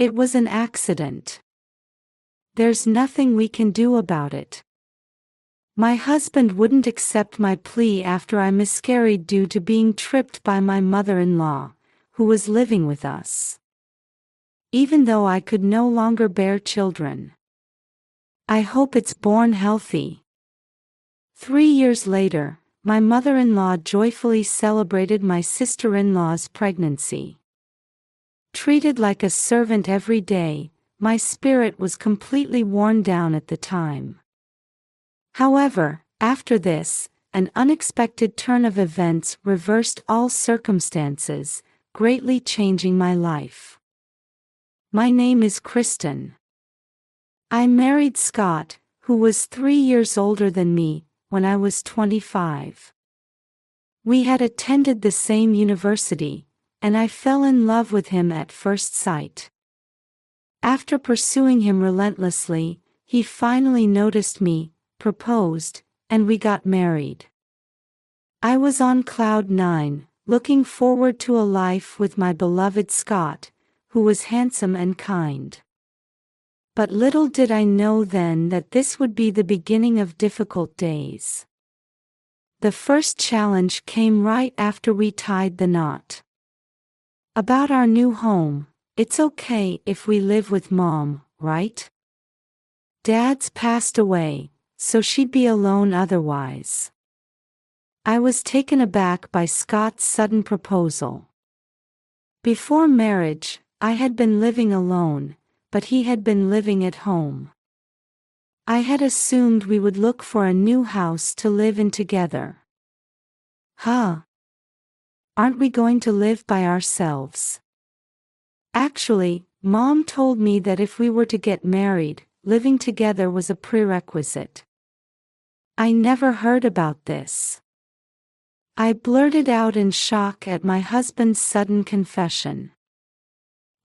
It was an accident. There's nothing we can do about it. My husband wouldn't accept my plea after I miscarried due to being tripped by my mother-in-law, who was living with us. Even though I could no longer bear children. I hope it's born healthy. 3 years later, my mother-in-law joyfully celebrated my sister-in-law's pregnancy. Treated like a servant every day, my spirit was completely worn down at the time. However, after this, an unexpected turn of events reversed all circumstances, greatly changing my life. My name is Kristen. I married Scott, who was 3 years older than me, when I was 25. We had attended the same university, and I fell in love with him at first sight. After pursuing him relentlessly, he finally noticed me, proposed, and we got married. I was on cloud 9, looking forward to a life with my beloved Scott, who was handsome and kind. But little did I know then that this would be the beginning of difficult days. The first challenge came right after we tied the knot. About our new home, it's okay if we live with Mom, right? Dad's passed away, so she'd be alone otherwise. I was taken aback by Scott's sudden proposal. Before marriage, I had been living alone, but he had been living at home. I had assumed we would look for a new house to live in together. Huh? Aren't we going to live by ourselves? Actually, Mom told me that if we were to get married, living together was a prerequisite. I never heard about this. I blurted out in shock at my husband's sudden confession.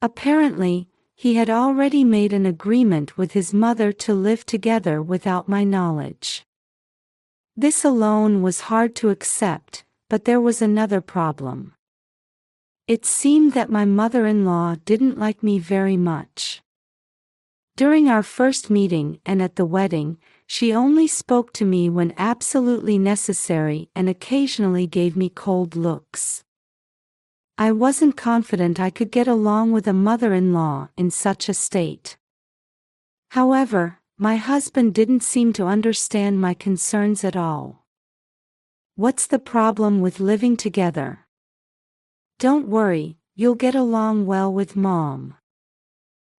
Apparently, he had already made an agreement with his mother to live together without my knowledge. This alone was hard to accept, but there was another problem. It seemed that my mother-in-law didn't like me very much. During our first meeting and at the wedding, she only spoke to me when absolutely necessary and occasionally gave me cold looks. I wasn't confident I could get along with a mother-in-law in such a state. However, my husband didn't seem to understand my concerns at all. What's the problem with living together? Don't worry, you'll get along well with Mom.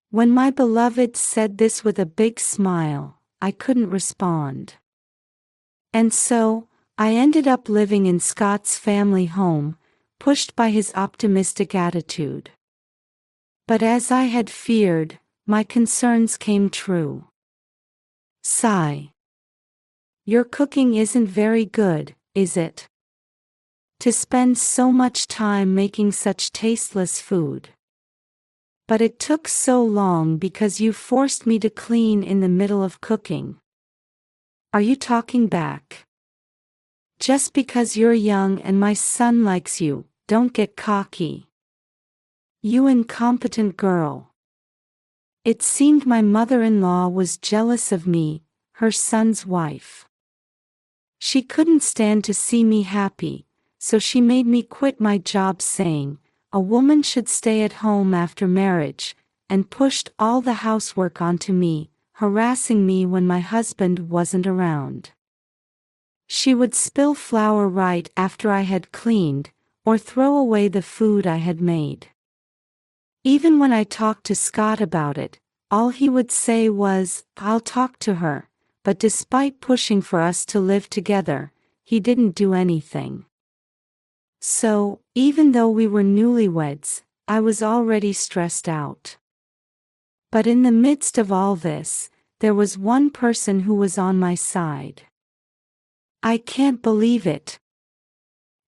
When my beloved said this with a big smile, I couldn't respond. And so, I ended up living in Scott's family home, pushed by his optimistic attitude. But as I had feared, my concerns came true. Sigh. Your cooking isn't very good, is it? To spend so much time making such tasteless food. But it took so long because you forced me to clean in the middle of cooking. Are you talking back? Just because you're young and my son likes you, don't get cocky. You incompetent girl. It seemed my mother-in-law was jealous of me, her son's wife. She couldn't stand to see me happy, so she made me quit my job saying, a woman should stay at home after marriage, and pushed all the housework onto me, harassing me when my husband wasn't around. She would spill flour right after I had cleaned, or throw away the food I had made. Even when I talked to Scott about it, all he would say was, I'll talk to her, but despite pushing for us to live together, he didn't do anything. So, even though we were newlyweds, I was already stressed out. But in the midst of all this, there was one person who was on my side. I can't believe it.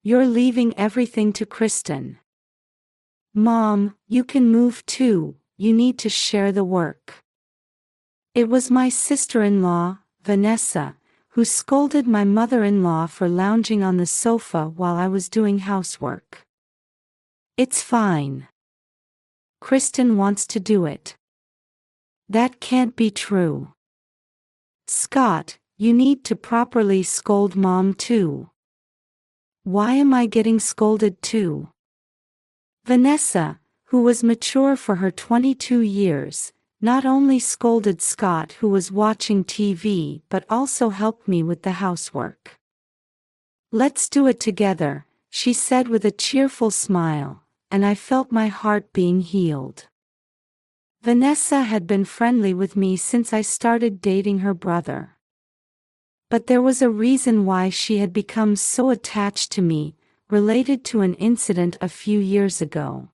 You're leaving everything to Kristen. Mom, you can move too, you need to share the work. It was my sister-in-law, Vanessa, who scolded my mother-in-law for lounging on the sofa while I was doing housework. It's fine. Kristen wants to do it. That can't be true. Scott, you need to properly scold Mom too. Why am I getting scolded too? Vanessa, who was mature for her 22 years, not only scolded Scott, who was watching TV, but also helped me with the housework. Let's do it together, she said with a cheerful smile, and I felt my heart being healed. Vanessa had been friendly with me since I started dating her brother. But there was a reason why she had become so attached to me, related to an incident a few years ago.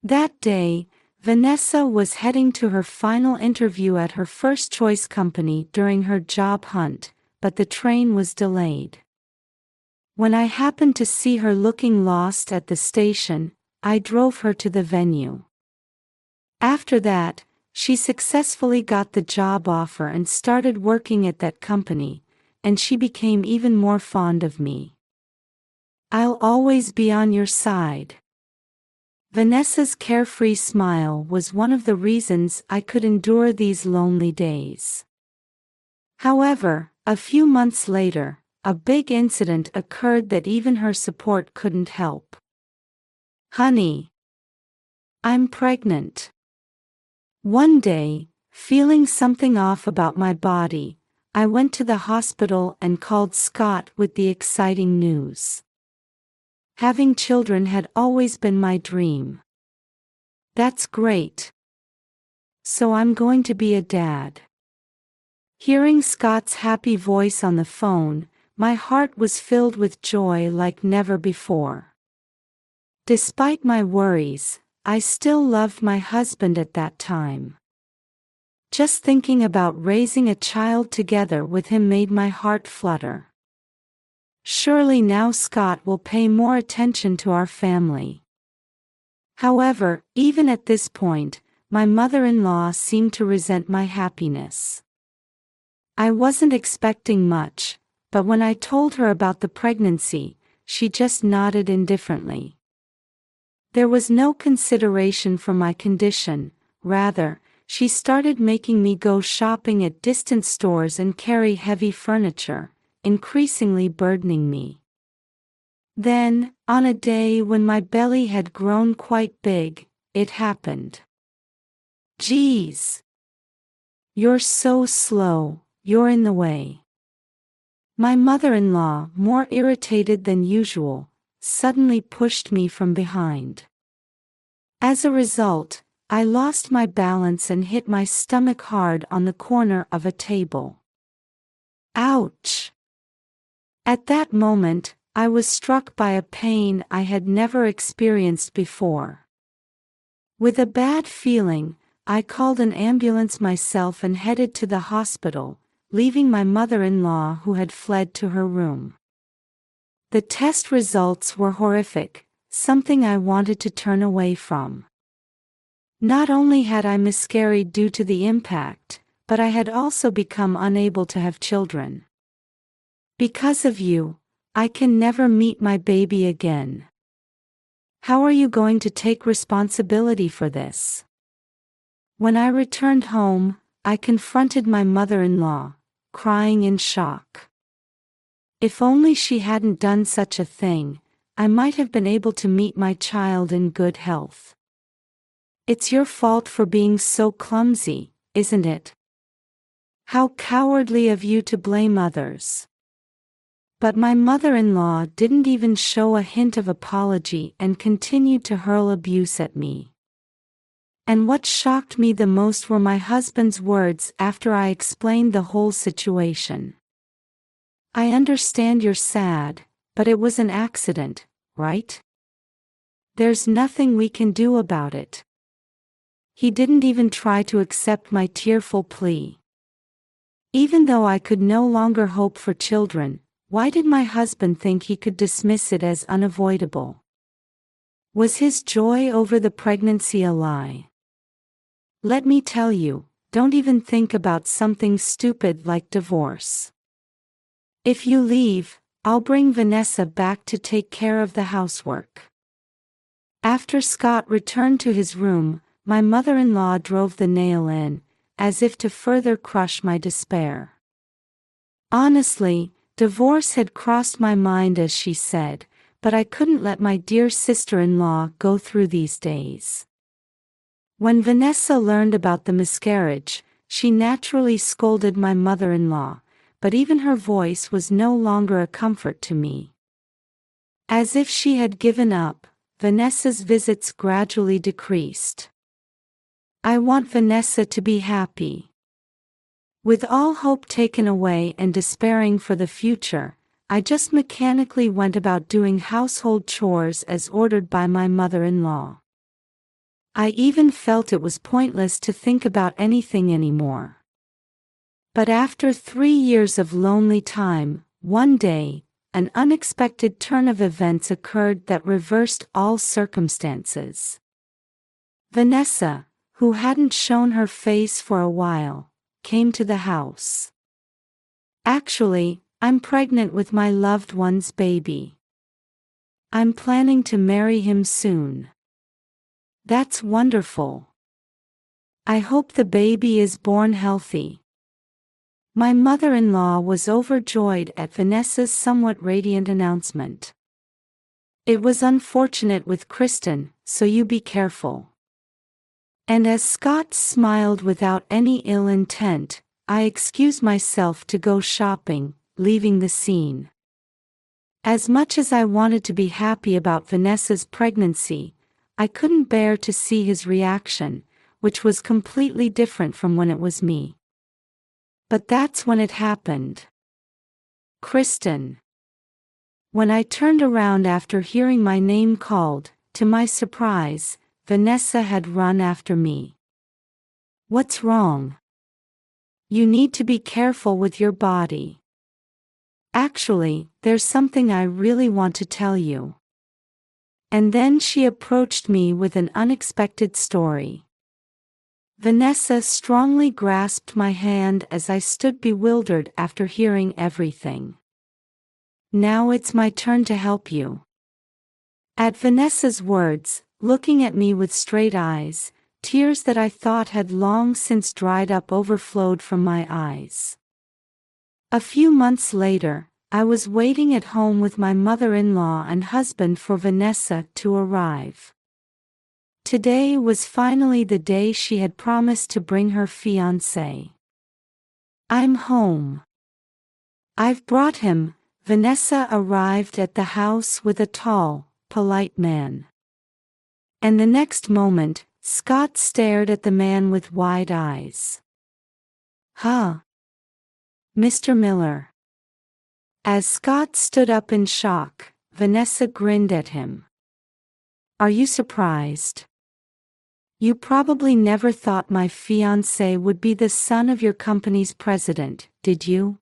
That day, Vanessa was heading to her final interview at her first-choice company during her job hunt, but the train was delayed. When I happened to see her looking lost at the station, I drove her to the venue. After that, she successfully got the job offer and started working at that company, and she became even more fond of me. I'll always be on your side. Vanessa's carefree smile was one of the reasons I could endure these lonely days. However, a few months later, a big incident occurred that even her support couldn't help. Honey, I'm pregnant. One day, feeling something off about my body, I went to the hospital and called Scott with the exciting news. Having children had always been my dream. That's great. So I'm going to be a dad. Hearing Scott's happy voice on the phone, my heart was filled with joy like never before. Despite my worries, I still loved my husband at that time. Just thinking about raising a child together with him made my heart flutter. Surely now Scott will pay more attention to our family. However, even at this point, my mother-in-law seemed to resent my happiness. I wasn't expecting much, but when I told her about the pregnancy, she just nodded indifferently. There was no consideration for my condition, rather, she started making me go shopping at distant stores and carry heavy furniture, increasingly burdening me. Then, on a day when my belly had grown quite big, it happened. Geez! You're so slow, you're in the way. My mother-in-law, more irritated than usual, suddenly pushed me from behind. As a result, I lost my balance and hit my stomach hard on the corner of a table. Ouch! At that moment, I was struck by a pain I had never experienced before. With a bad feeling, I called an ambulance myself and headed to the hospital, leaving my mother-in-law who had fled to her room. The test results were horrific, something I wanted to turn away from. Not only had I miscarried due to the impact, but I had also become unable to have children. Because of you, I can never meet my baby again. How are you going to take responsibility for this? When I returned home, I confronted my mother-in-law, crying in shock. If only she hadn't done such a thing, I might have been able to meet my child in good health. It's your fault for being so clumsy, isn't it? How cowardly of you to blame others. But my mother-in-law didn't even show a hint of apology and continued to hurl abuse at me. And what shocked me the most were my husband's words after I explained the whole situation. I understand you're sad, but it was an accident, right? There's nothing we can do about it. He didn't even try to accept my tearful plea. Even though I could no longer hope for children, why did my husband think he could dismiss it as unavoidable? Was his joy over the pregnancy a lie? Let me tell you, don't even think about something stupid like divorce. If you leave, I'll bring Vanessa back to take care of the housework. After Scott returned to his room, my mother-in-law drove the nail in, as if to further crush my despair. Honestly, divorce had crossed my mind, as she said, but I couldn't let my dear sister-in-law go through these days. When Vanessa learned about the miscarriage, she naturally scolded my mother-in-law, but even her voice was no longer a comfort to me. As if she had given up, Vanessa's visits gradually decreased. I want Vanessa to be happy. With all hope taken away and despairing for the future, I just mechanically went about doing household chores as ordered by my mother-in-law. I even felt it was pointless to think about anything anymore. But after 3 years of lonely time, one day, an unexpected turn of events occurred that reversed all circumstances. Vanessa, who hadn't shown her face for a while, came to the house. Actually, I'm pregnant with my loved one's baby. I'm planning to marry him soon. That's wonderful. I hope the baby is born healthy. My mother-in-law was overjoyed at Vanessa's somewhat radiant announcement. It was unfortunate with Kristen, so you be careful. And as Scott smiled without any ill intent, I excused myself to go shopping, leaving the scene. As much as I wanted to be happy about Vanessa's pregnancy, I couldn't bear to see his reaction, which was completely different from when it was me. But that's when it happened. Kristen. When I turned around after hearing my name called, to my surprise, Vanessa had run after me. What's wrong? You need to be careful with your body. Actually, there's something I really want to tell you. And then she approached me with an unexpected story. Vanessa strongly grasped my hand as I stood bewildered after hearing everything. Now it's my turn to help you. At Vanessa's words, looking at me with straight eyes, tears that I thought had long since dried up overflowed from my eyes. A few months later, I was waiting at home with my mother-in-law and husband for Vanessa to arrive. Today was finally the day she had promised to bring her fiancé. I'm home. I've brought him. Vanessa arrived at the house with a tall, polite man. And the next moment, Scott stared at the man with wide eyes. Huh? Mr. Miller. As Scott stood up in shock, Vanessa grinned at him. Are you surprised? You probably never thought my fiancé would be the son of your company's president, did you?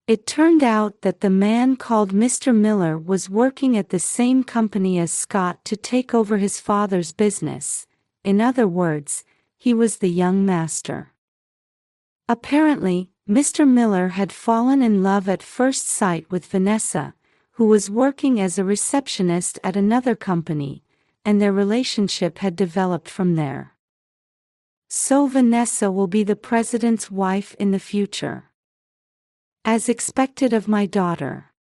It turned out that the man called Mr. Miller was working at the same company as Scott to take over his father's business. In other words, he was the young master. Apparently, Mr. Miller had fallen in love at first sight with Vanessa, who was working as a receptionist at another company, and their relationship had developed from there. So Vanessa will be the president's wife in the future. As expected of my daughter.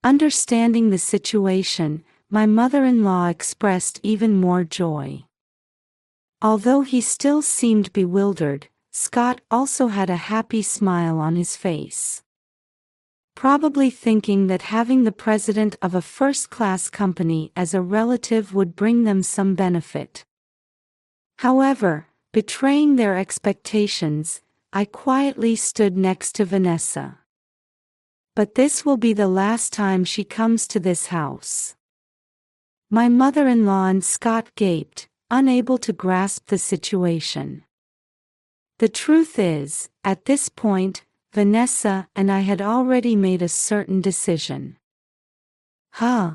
Understanding the situation, my mother-in-law expressed even more joy. Although he still seemed bewildered, Scott also had a happy smile on his face. Probably thinking that having the president of a first-class company as a relative would bring them some benefit. However, betraying their expectations, I quietly stood next to Vanessa. But this will be the last time she comes to this house. My mother-in-law and Scott gaped, unable to grasp the situation. The truth is, at this point, Vanessa and I had already made a certain decision. Huh?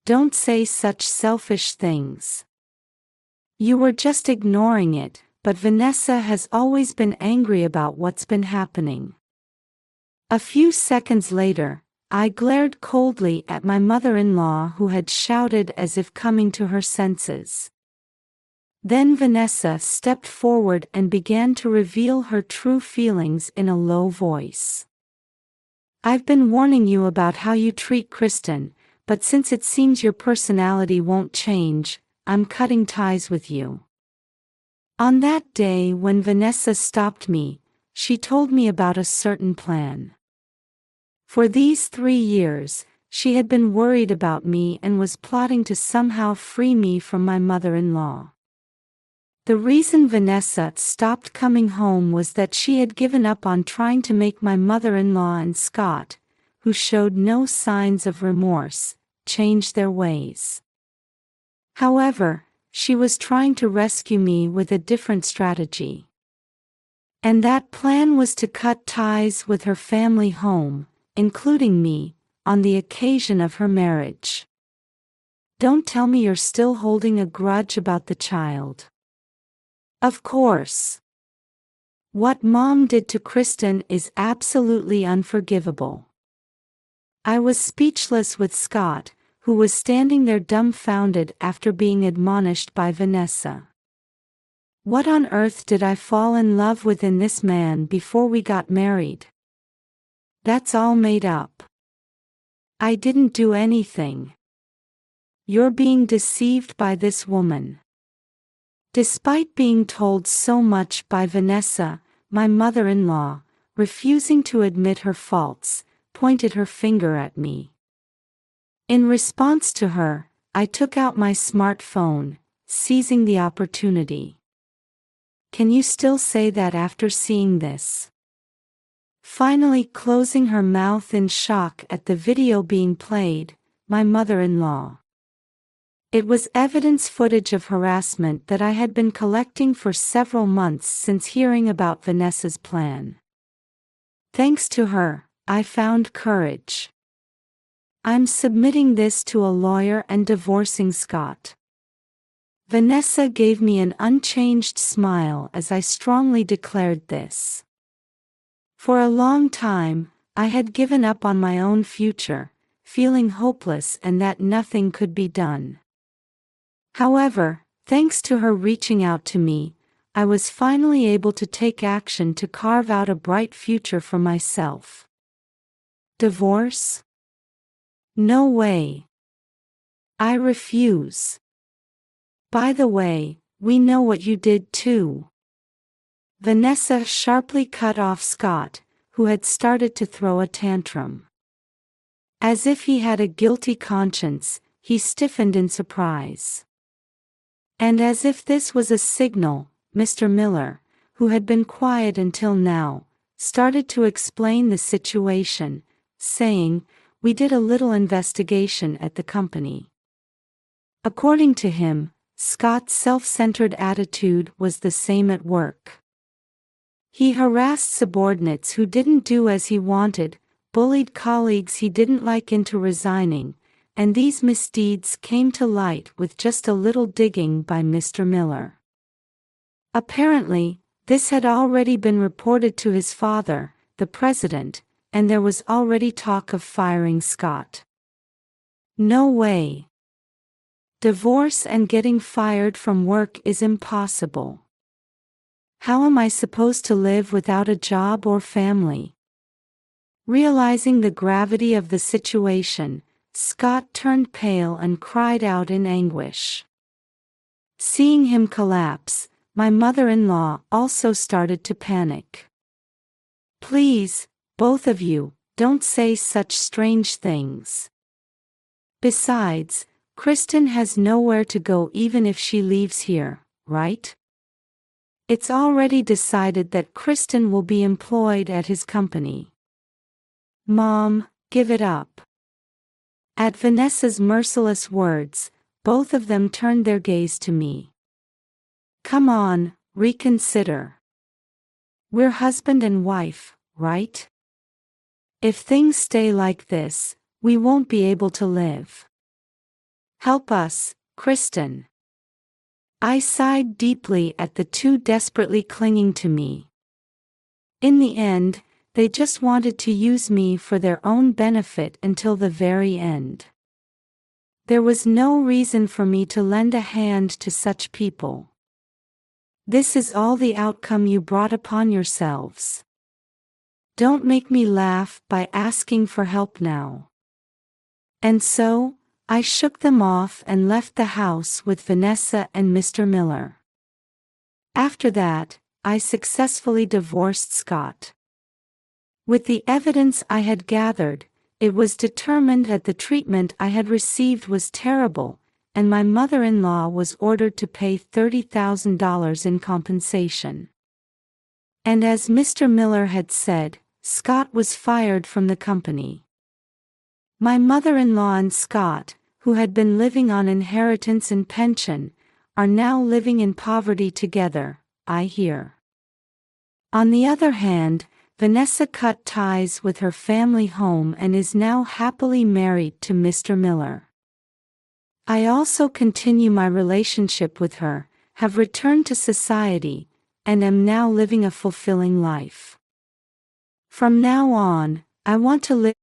Don't say such selfish things. You were just ignoring it. But Vanessa has always been angry about what's been happening. A few seconds later, I glared coldly at my mother-in-law, who had shouted as if coming to her senses. Then Vanessa stepped forward and began to reveal her true feelings in a low voice. "I've been warning you about how you treat Kristen, but since it seems your personality won't change, I'm cutting ties with you." On that day when Vanessa stopped me, she told me about a certain plan. For these 3 years, she had been worried about me and was plotting to somehow free me from my mother-in-law. The reason Vanessa stopped coming home was that she had given up on trying to make my mother-in-law and Scott, who showed no signs of remorse, change their ways. However, she was trying to rescue me with a different strategy. And that plan was to cut ties with her family home, including me, on the occasion of her marriage. Don't tell me you're still holding a grudge about the child. Of course. What Mom did to Kristen is absolutely unforgivable. I was speechless with Scott, who was standing there dumbfounded after being admonished by Vanessa. What on earth did I fall in love with in this man before we got married? That's all made up. I didn't do anything. You're being deceived by this woman. Despite being told so much by Vanessa, my mother-in-law, refusing to admit her faults, pointed her finger at me. In response to her, I took out my smartphone, seizing the opportunity. Can you still say that after seeing this? Finally closing her mouth in shock at the video being played, my mother-in-law. It was evidence footage of harassment that I had been collecting for several months since hearing about Vanessa's plan. Thanks to her, I found courage. I'm submitting this to a lawyer and divorcing Scott. Vanessa gave me an unchanged smile as I strongly declared this. For a long time, I had given up on my own future, feeling hopeless and that nothing could be done. However, thanks to her reaching out to me, I was finally able to take action to carve out a bright future for myself. Divorce? No way. I refuse. By the way, we know what you did too. Vanessa sharply cut off Scott, who had started to throw a tantrum. As if he had a guilty conscience, he stiffened in surprise. And as if this was a signal, Mr. Miller, who had been quiet until now, started to explain the situation, saying, "We did a little investigation at the company." According to him, Scott's self-centered attitude was the same at work. He harassed subordinates who didn't do as he wanted, bullied colleagues he didn't like into resigning, and these misdeeds came to light with just a little digging by Mr. Miller. Apparently, this had already been reported to his father, the president, and there was already talk of firing Scott. No way. Divorce and getting fired from work is impossible. How am I supposed to live without a job or family? Realizing the gravity of the situation, Scott turned pale and cried out in anguish. Seeing him collapse, my mother-in-law also started to panic. "Please, both of you, don't say such strange things. Besides, Kristen has nowhere to go even if she leaves here, right? It's already decided that Kristen will be employed at his company. Mom, give it up." At Vanessa's merciless words, both of them turned their gaze to me. "Come on, reconsider. We're husband and wife, right? If things stay like this, we won't be able to live. Help us, Kristen." I sighed deeply at the two desperately clinging to me. In the end, They just wanted to use me for their own benefit until the very end. There was no reason for me to lend a hand to such people. This is all the outcome you brought upon yourselves. Don't make me laugh by asking for help now." And so, I shook them off and left the house with Vanessa and Mr. Miller. After that, I successfully divorced Scott. With the evidence I had gathered, it was determined that the treatment I had received was terrible, and my mother-in-law was ordered to pay $30,000 in compensation. And as Mr. Miller had said, Scott was fired from the company. My mother-in-law and Scott, who had been living on inheritance and pension, are now living in poverty together, I hear. On the other hand, Vanessa cut ties with her family home and is now happily married to Mr. Miller. I also continue my relationship with her, have returned to society, and am now living a fulfilling life. From now on, I want to live